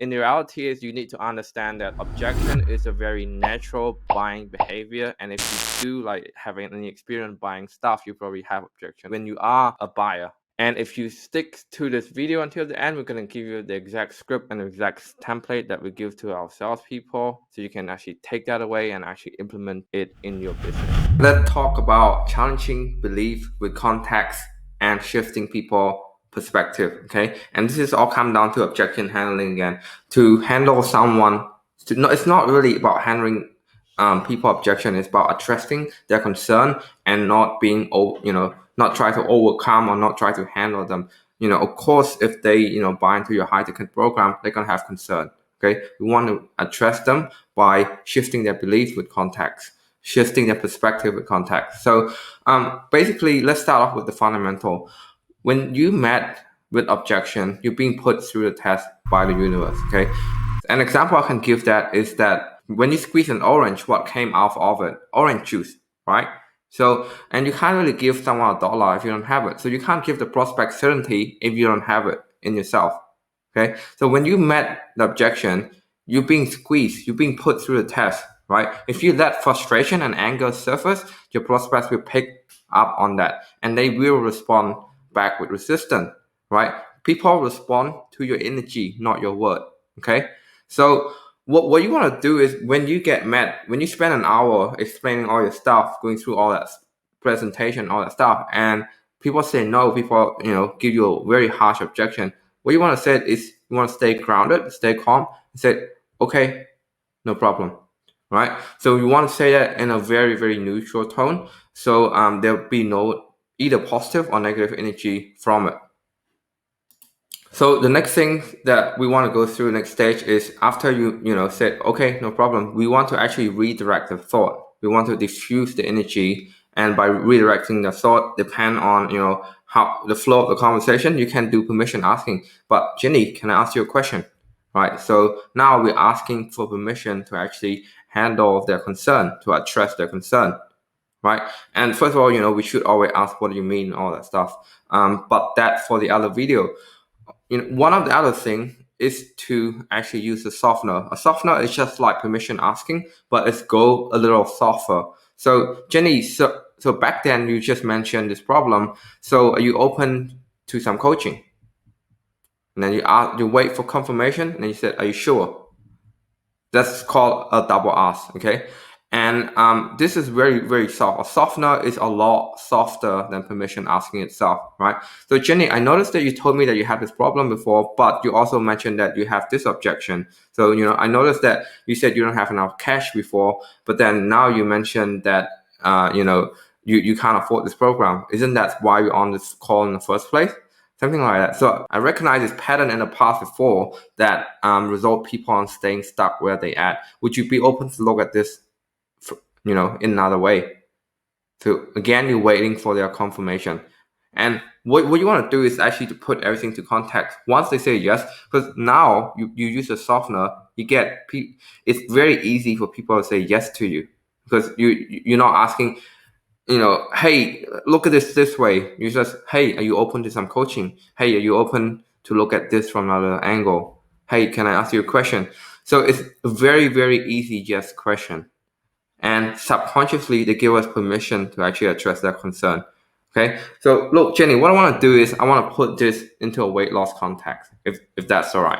in reality is you need to understand that objection is a very natural buying behavior. And if you do like having any experience buying stuff, you probably have objection when you are a buyer. And if you stick to this video until the end, we're going to give you the exact script and the exact template that we give to our salespeople, so you can actually take that away and actually implement it in your business. Let's talk about challenging belief with context and shifting people perspective. Okay, and this is all come down to objection handling again. To handle someone, it's not really about handling people objection. It's about addressing their concern and not being not try to overcome or not try to handle them. Of course, if they buy into your high ticket program, they're gonna have concern. Okay, we want to address them by shifting their beliefs with context, shifting their perspective with context. So basically, let's start off with the fundamental. When you met with objection, you're being put through the test by the universe. Okay, an example I can give that is that when you squeeze an orange, what came out of it? Orange juice, right? So, and you can't really give someone $1 if you don't have it. So you can't give the prospect certainty if you don't have it in yourself. Okay. So when you met the objection, you're being squeezed, you're being put through the test, right? If you let frustration and anger surface, your prospects will pick up on that and they will respond back with resistance, right? People respond to your energy, not your word. Okay. So what you want to do is when you get mad, when you spend an hour explaining all your stuff, going through all that presentation, all that stuff, and people say no, people give you a very harsh objection. What you want to say is you want to stay grounded, stay calm, and say, okay, no problem, right? So you want to say that in a very, very neutral tone. So there'll be no either positive or negative energy from it. So the next thing that we want to go through next stage is after you said, okay, no problem, we want to actually redirect the thought. We want to diffuse the energy, and by redirecting the thought, depend on how the flow of the conversation, you can do permission asking. But Jenny, can I ask you a question? Right. So now we're asking for permission to actually handle their concern, to address their concern. Right. And first of all, we should always ask what do you mean, all that stuff. But that for the other video. One of the other thing is to actually use a softener. A softener is just like permission asking, but it's go a little softer. So Jenny, so back then you just mentioned this problem. So are you open to some coaching? And then you wait for confirmation, and then you said, are you sure? That's called a double ask, okay? And this is very, very soft. A softener is a lot softer than permission asking itself, right? So Jenny, I noticed that you told me that you had this problem before, but you also mentioned that you have this objection. So, I noticed that you said you don't have enough cash before, but then now you mentioned that, you can't afford this program. Isn't that why you're on this call in the first place? Something like that. So I recognize this pattern in the past before that result people on staying stuck where they at. Would you be open to look at this, in another way? So again, you're waiting for their confirmation. And what you want to do is actually to put everything to context. Once they say yes, because now you use a softener, it's very easy for people to say yes to you because you're not asking, hey, look at this way. You just, hey, are you open to some coaching? Hey, are you open to look at this from another angle? Hey, can I ask you a question? So it's a very, very easy yes question. And subconsciously, they give us permission to actually address that concern. Okay. So look, Jenny, what I want to do is I want to put this into a weight loss context, if that's all right.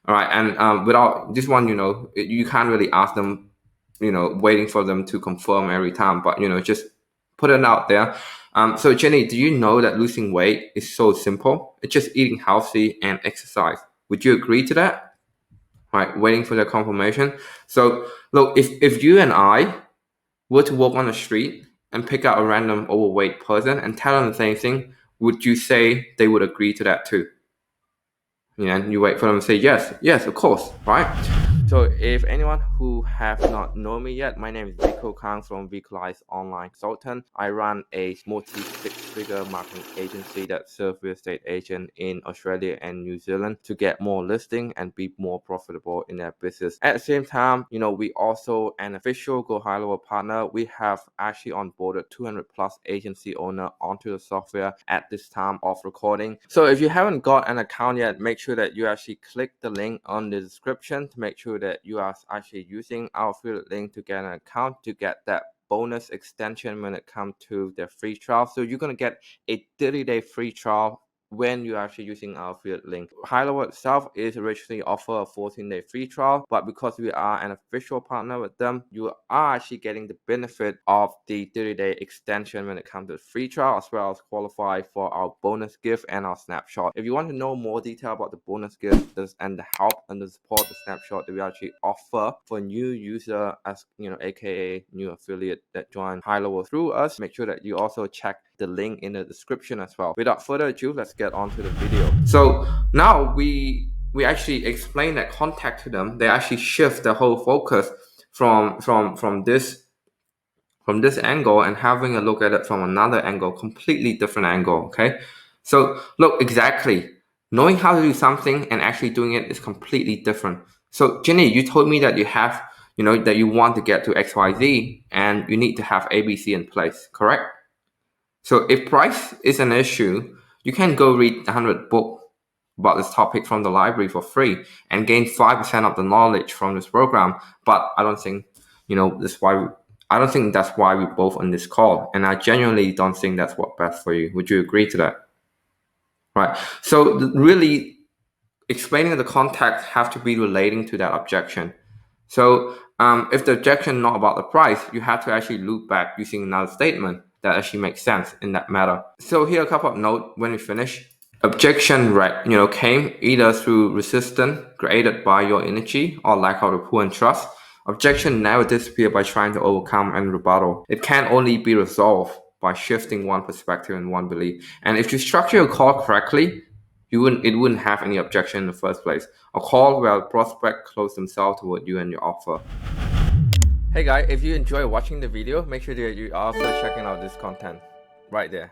All right. And without this one, you can't really ask them, waiting for them to confirm every time, but, just put it out there. So Jenny, do you know that losing weight is so simple? It's just eating healthy and exercise. Would you agree to that? Right, waiting for the confirmation. So look, if you and I were to walk on the street and pick out a random overweight person and tell them the same thing, would you say they would agree to that too? And you wait for them to say yes, of course, right? So if anyone who have not known me yet, my name is Vico Khang from Vico Online Consultant. I run a multi-six-figure marketing agency that serves real estate agents in Australia and New Zealand to get more listing and be more profitable in their business. At the same time, we also an official GoHighlevel partner. We have actually onboarded 200 plus agency owner onto the software at this time of recording. So if you haven't got an account yet, make sure that you actually click the link on the description to make sure that you are actually using our affiliate link to get an account to get that bonus extension when it comes to the free trial. So you're going to get a 30-day free trial when you're actually using our affiliate link. Highlevel itself is originally offer a 14-day free trial, but because we are an official partner with them, you are actually getting the benefit of the 30-day extension when it comes to the free trial, as well as qualify for our bonus gift and our snapshot. If you want to know more detail about the bonus gift and the help and the support, the snapshot that we actually offer for new user, as aka new affiliate that join Highlevel through us, make sure that you also check the link in the description as well. Without further ado, let's get on to the video. So now we actually explain that contact to them. They actually shift the whole focus from this angle and having a look at it from another angle, completely different angle. Okay, so look, exactly, knowing how to do something and actually doing it is completely different. So Jenny, you told me that you have that you want to get to XYZ and you need to have ABC in place, correct? So if price is an issue, you can go read 100 books about this topic from the library for free and gain 5% of the knowledge from this program. But I don't think, I don't think that's why we're both on this call. And I genuinely don't think that's what's best for you. Would you agree to that? Right. So really explaining the context have to be relating to that objection. So if the objection not about the price, you have to actually loop back using another statement that actually makes sense in that matter. So here are a couple of notes when we finish. Objection came either through resistance created by your energy or lack of rapport and trust. Objection never disappear by trying to overcome and rebuttal. It can only be resolved by shifting one perspective and one belief. And if you structure your call correctly, it wouldn't have any objection in the first place. A call where a prospect close themselves toward you and your offer. Hey guys, if you enjoy watching the video, make sure that you are also checking out this content right there.